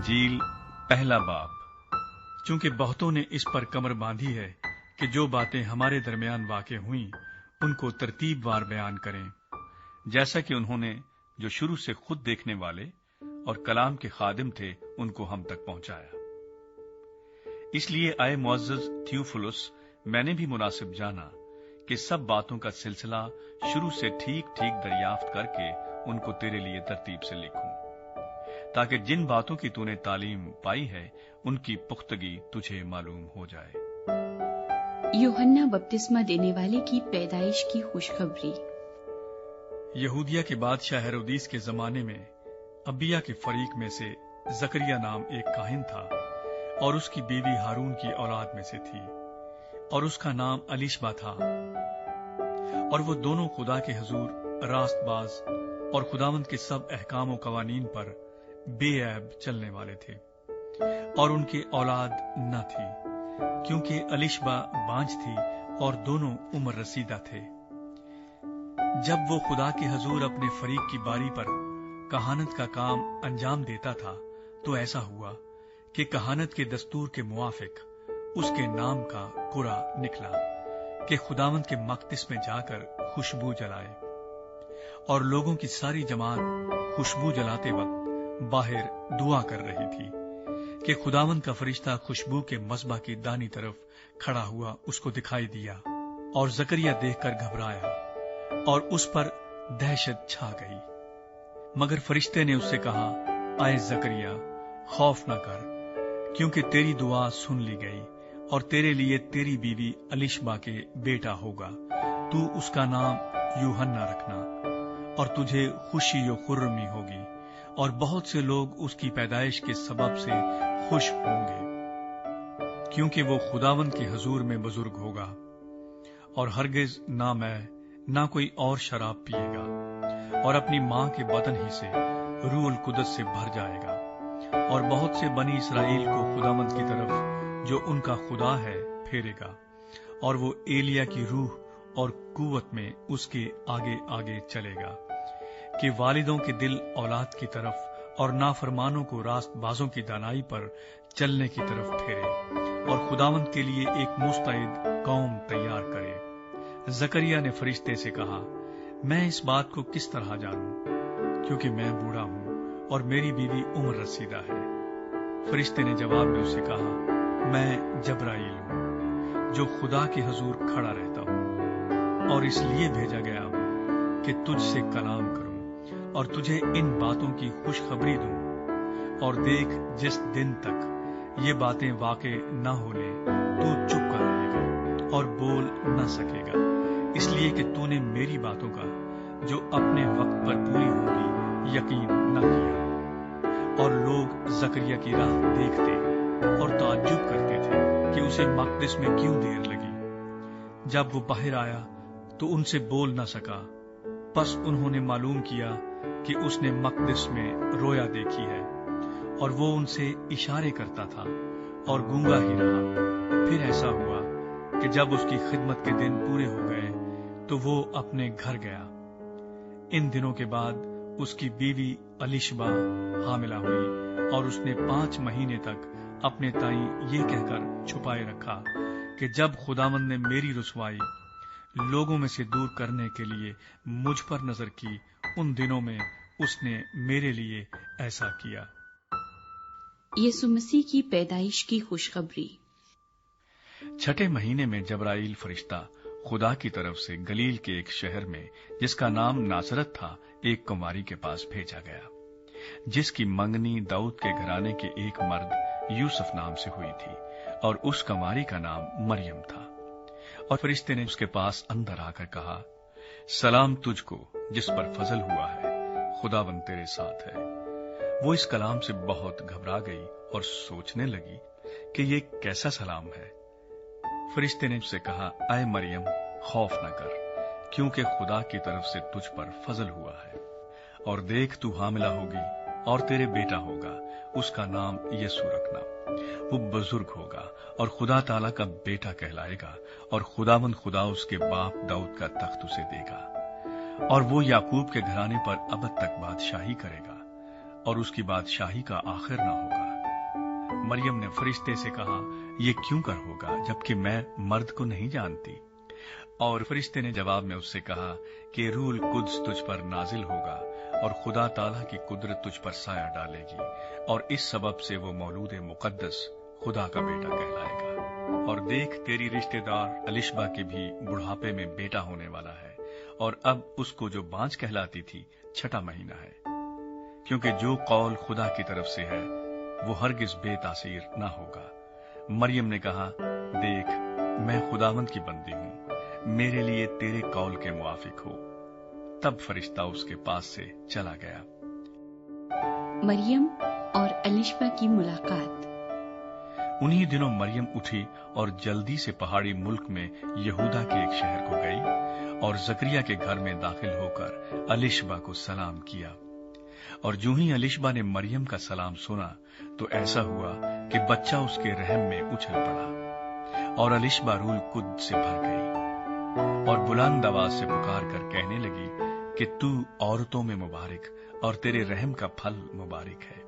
انجیل پہلا باب۔ چونکہ بہتوں نے اس پر کمر باندھی ہے کہ جو باتیں ہمارے درمیان واقع ہوئیں ان کو ترتیب وار بیان کریں، جیسا کہ انہوں نے جو شروع سے خود دیکھنے والے اور کلام کے خادم تھے ان کو ہم تک پہنچایا۔ اس لیے اے معزز تھیوفلس، میں نے بھی مناسب جانا کہ سب باتوں کا سلسلہ شروع سے ٹھیک ٹھیک دریافت کر کے ان کو تیرے لیے ترتیب سے لکھوں، تاکہ جن باتوں کی تو نے تعلیم پائی ہے ان کی پختگی تجھے معلوم ہو جائے۔ یوحنا بپتسمہ دینے والے کی پیدائش کی خوشخبری۔ یہودیہ کے بادشاہ ہیرودیس کے زمانے میں ابیہ کے فریق میں سے زکریا نام ایک کاہن تھا، اور اس کی بیوی ہارون کی اولاد میں سے تھی، اور اس کا نام الیشبا تھا، اور وہ دونوں خدا کے حضور راست باز اور خداوند کے سب احکام و قوانین پر بے عیب چلنے والے تھے، اور ان کے اولاد نہ تھی، کیونکہ الیشبا بانجھ تھی اور دونوں عمر رسیدہ تھے۔ جب وہ خدا کے حضور اپنے فریق کی باری پر کہانت کا کام انجام دیتا تھا تو ایسا ہوا کہ کہانت کے دستور کے موافق اس کے نام کا قرعہ نکلا کہ خداوند کے مقدس میں جا کر خوشبو جلائے، اور لوگوں کی ساری جماعت خوشبو جلاتے وقت باہر دعا کر رہی تھی کہ خداوند کا فرشتہ خوشبو کے مذبح کی دانی طرف کھڑا ہوا اس کو دکھائی دیا، اور زکریا دیکھ کر گھبرایا اور اس پر دہشت چھا گئی۔ مگر فرشتے نے اس سے کہا، اے زکریا، خوف نہ کر، کیونکہ تیری دعا سن لی گئی، اور تیرے لیے تیری بیوی الیشبا کے بیٹا ہوگا، تو اس کا نام یوحنا رکھنا، اور تجھے خوشی و خرمی ہوگی، اور بہت سے لوگ اس کی پیدائش کے سبب سے خوش ہوں گے، کیونکہ وہ خداوند کے حضور میں بزرگ ہوگا، اور ہرگز نہ میں نہ کوئی اور شراب پیے گا، اور اپنی ماں کے بدن ہی سے روح القدس سے بھر جائے گا، اور بہت سے بنی اسرائیل کو خداوند کی طرف جو ان کا خدا ہے پھیرے گا، اور وہ ایلیا کی روح اور قوت میں اس کے آگے آگے چلے گا، کہ والدوں کے دل اولاد کی طرف اور نافرمانوں کو راست بازوں کی دانائی پر چلنے کی طرف پھیرے، اور خداوند کے لیے ایک مستعد قوم تیار کرے۔ زکریا نے فرشتے سے کہا، میں اس بات کو کس طرح جانوں، کیونکہ میں بوڑھا ہوں اور میری بیوی عمر رسیدہ ہے؟ فرشتے نے جواب میں اسے کہا، میں جبرائیل ہوں، جو خدا کے حضور کھڑا رہتا ہوں، اور اس لیے بھیجا گیا ہوں کہ تجھ سے کلام کروں اور تجھے ان باتوں کی خوشخبری دوں۔ اور دیکھ، جس دن تک یہ باتیں واقع نہ ہو لیں تو چپ کر رہے گا اور بول نہ سکے گا، اس لیے کہ تو نے میری باتوں کا جو اپنے وقت پر پوری ہوگی یقین نہ کیا۔ اور لوگ زکریا کی راہ دیکھتے اور تعجب کرتے تھے کہ اسے مقدس میں کیوں دیر لگی۔ جب وہ باہر آیا تو ان سے بول نہ سکا، پس انہوں نے معلوم کیا کہ اس نے مقدس میں رویا دیکھی ہے، اور وہ ان سے اشارے کرتا تھا اور گونگا ہی رہا۔ پھر ایسا ہوا کہ جب اس کی خدمت کے دن پورے ہو گئے تو وہ اپنے گھر گیا۔ ان دنوں کے بعد اس کی بیوی الیشبا حاملہ ہوئی، اور اس نے 5 مہینے تک اپنے تائیں یہ کہہ کر چھپائے رکھا کہ جب خداوند نے میری رسوائی لوگوں میں سے دور کرنے کے لیے مجھ پر نظر کی، ان دنوں میں اس نے میرے لیے ایسا کیا۔ یسوع مسیح کی پیدائش کی خوشخبری۔ 6 مہینے میں جبرائیل فرشتہ خدا کی طرف سے گلیل کے ایک شہر میں جس کا نام ناصرت تھا ایک کماری کے پاس بھیجا گیا، جس کی منگنی داؤد کے گھرانے کے ایک مرد یوسف نام سے ہوئی تھی، اور اس کماری کا نام مریم تھا۔ اور فرشتے نے اس کے پاس اندر آ کر کہا، سلام تجھ کو جس پر فضل ہوا ہے، خداوند تیرے ساتھ ہے۔ وہ اس کلام سے بہت گھبرا گئی اور سوچنے لگی کہ یہ کیسا سلام ہے۔ فرشتے نے اس سے کہا، اے مریم، خوف نہ کر، کیونکہ خدا کی طرف سے تجھ پر فضل ہوا ہے، اور دیکھ تو حاملہ ہوگی اور تیرے بیٹا ہوگا، اس کا نام یسوع رکھنا۔ وہ بزرگ ہوگا اور خدا تعالیٰ کا بیٹا کہلائے گا، اور خداوند خدا اس کے باپ داؤد کا تخت اسے دے گا، اور وہ یعقوب کے گھرانے پر ابد تک بادشاہی کرے گا، اور اس کی بادشاہی کا آخر نہ ہوگا۔ मरियम ने फरिश्ते से कहा, ये क्यों कर होगा जबकि मैं मर्द को नहीं जानती? और फरिश्ते ने जवाब में उससे कहा कि रूहुल कुद्स तुझ पर नाजिल होगा और खुदा ताला की कुदरत तुझ पर साया डालेगी, और इस सबब से वो मौलूद मुकद्दस खुदा का बेटा कहलाएगा। और देख, तेरी रिश्तेदार अलिशबा के भी बुढ़ापे में बेटा होने वाला है, और अब उसको जो बांझ कहलाती थी 6वां महीना है, क्योंकि जो कौल खुदा की तरफ से है वो हरगिज बेतासीर ना होगा। मरियम ने कहा, देख, मैं खुदावंद की बंदी हूं, मेरे लिए तेरे कौल के मुआफिक हो। तब फरिश्ता उसके पास से चला गया। मरियम और अलिशबा की मुलाकात। उन्हीं दिनों मरियम उठी और जल्दी से पहाड़ी मुल्क में यहूदा के एक शहर को गई और जकरिया के घर में दाखिल होकर अलिशबा को सलाम किया। और जो ही अलिशबा ने मरियम का सलाम सुना तो ऐसा हुआ कि बच्चा उसके रहम में उछल पड़ा, और अलिशबा रूहुल कुद्स से भर गई और बुलंद आवाज से पुकार कर कहने लगी कि तू औरतों में मुबारक और तेरे रहम का फल मुबारक है।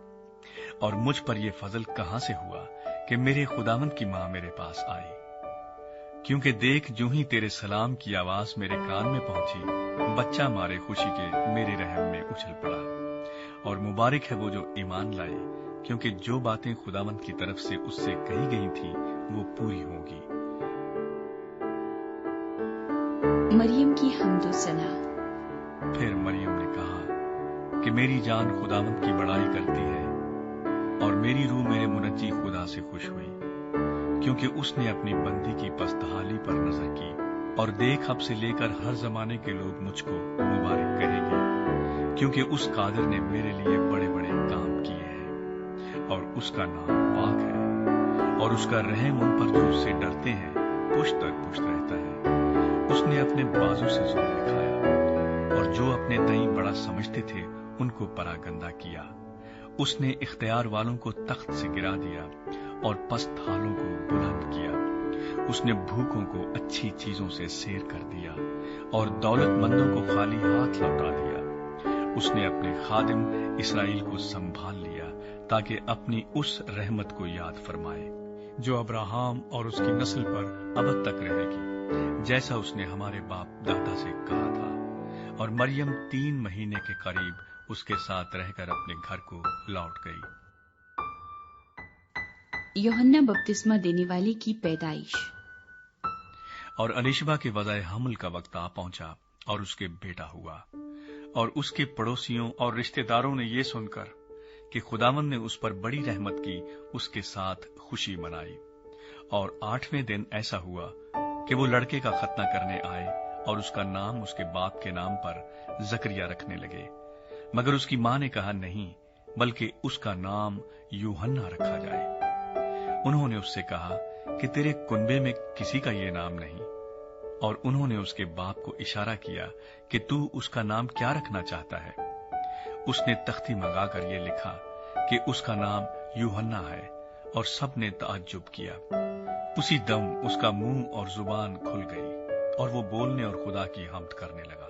और मुझ पर यह फजल कहां से हुआ कि मेरे खुदावंद की मां मेरे पास आई? क्योंकि देख, जो ही तेरे सलाम की आवाज मेरे कान में पहुंची, बच्चा मारे खुशी के मेरे रहम में उछल पड़ा। और मुबारक है वो जो ईमान लाए, क्योंकि जो बातें खुदावंद की तरफ से उससे कही गई थी वो पूरी होंगी। मरियम की हम्दो सना। फिर मरियम ने कहा कि मेरी जान खुदावंद की बड़ाई करती है, और मेरी रूह मेरे मुनज्जी खुदा से खुश हुई, क्योंकि उसने अपनी बंदी की पस्तहाली पर नजर की। और देख, अब से लेकर हर जमाने के लोग मुझको मुबारक कहेंगे, क्योंकि उस कादिर ने मेरे लिए बड़े बड़े काम किए हैं, और उसका नाम पाक है, और उसका रहम उन पर जो उससे डरते हैं पुश्त दर पुश्त रहता है। उसने अपने बाजू से जुल्म दिखाया, और जो अपने तई बड़ा समझते थे उनको परागंदा किया। उसने इख्तियार वालों को तख्त से गिरा दिया और पस्त हालों को बुलंद किया। उसने भूखों को अच्छी चीजों से सैर कर दिया और दौलतमंदों को खाली हाथ लौटा दिया। उसने अपने खादिम इसराइल को संभाल लिया, ताकि अपनी उस रहमत को याद फरमाए जो अब्राहम और उसकी नस्ल पर अबद तक रहेगी, जैसा उसने हमारे बाप दादा से कहा था। और मरियम 3 महीने के करीब उसके साथ रहकर अपने घर को लौट गई। यूहन्ना बपतिस्मा देने वाले की पैदाइश। और अलिशबा के वज़ाए हमल का वक्त आ पहुंचा और उसके बेटा हुआ। और उसके पड़ोसियों और रिश्तेदारों ने यह सुनकर कि खुदावंद ने उस पर बड़ी रहमत की, उसके साथ खुशी मनाई। और 8वें दिन ऐसा हुआ कि वो लड़के का खतना करने आए और उसका नाम उसके बाप के नाम पर जकरिया रखने लगे। मगर उसकी मां ने कहा, नहीं, बल्कि उसका नाम यूहन्ना रखा जाए। उन्होंने उससे कहा कि तेरे कुनबे में किसी का ये नाम नहीं। और उन्होंने उसके बाप को इशारा किया कि तू उसका नाम क्या रखना चाहता है। उसने तख्ती मंगाकर ये लिखा कि उसका नाम यूहन्ना है, और सब ने ताज्जुब किया। उसी दम उसका मुंह और जुबान खुल गई और वो बोलने और खुदा की हम्द करने लगा।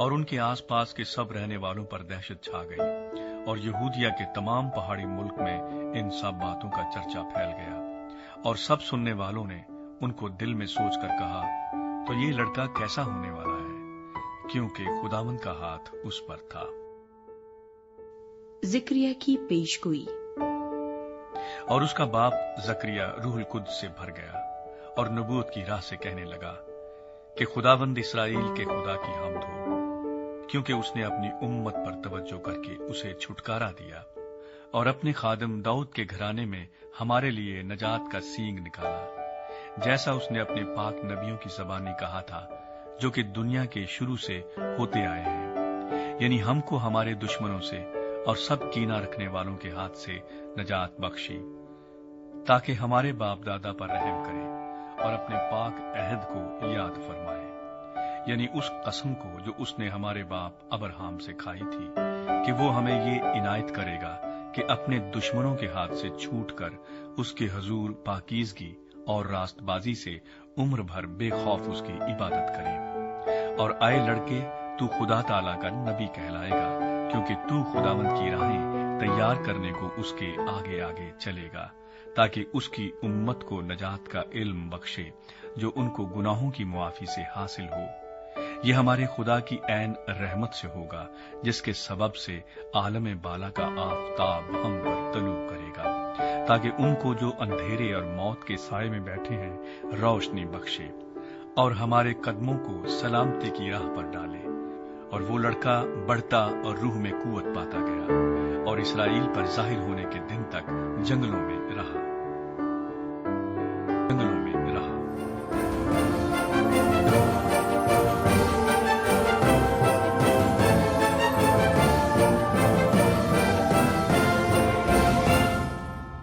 और उनके आसपास के सब रहने वालों पर दहशत छा गई, और यहूदिया के तमाम पहाड़ी मुल्क में इन सब बातों का चर्चा फैल गया। और सब सुनने वालों ने उनको दिल में सोचकर कहा, तो ये लड़का कैसा होने वाला है, क्योंकि खुदावंद का हाथ उस पर था। ज़करिया की पेशगोई। और उसका बाप जकरिया रूहुल कुद्स से भर गया और नबूवत की राह से कहने लगा कि खुदावंद इस्राएल के खुदा की हम्द हो, क्योंकि उसने अपनी उम्मत पर तवज्जो करके उसे छुटकारा दिया और अपने खादिम दाऊद के घराने में हमारे लिए नजात का सींग निकाला, जैसा उसने अपने पाक नबियों की ज़बानी कहा था, जो कि दुनिया के शुरू से होते आए हैं, यानी हमको हमारे दुश्मनों से और सब कीना रखने वालों के हाथ से नजात बख्शी, ताकि हमारे बाप दादा पर रहम करे और अपने पाक अहद को याद फरमाए, यानी उस कसम को जो उसने हमारे बाप अब्राहम से खाई थी कि वो हमें ये इनायत करेगा कि अपने दुश्मनों के हाथ से छूटकर उसके हजूर पाकीज़गी और रास्तबाजी से उम्र भर बेखौफ उसकी इबादत करें। और आए लड़के, तू खुदा ताला का नबी कहलाएगा, क्योंकि तू खुदावंद की राहें तैयार करने को उसके आगे आगे चलेगा, ताकि उसकी उम्मत को नजात का इल्म बख्शे जो उनको गुनाहों की मुआफी से हासिल हो। ये हमारे खुदा की ऐन रहमत से होगा, जिसके सबब से आलम बाला का आफताब हम पर तलू करेगा, ताकि उनको जो अंधेरे और मौत के साए में बैठे हैं रोशनी बख्शे और हमारे कदमों को सलामती की राह पर डाले। और वो लड़का बढ़ता और रूह में कुव्वत पाता गया और इसराइल पर जाहिर होने के दिन तक जंगलों में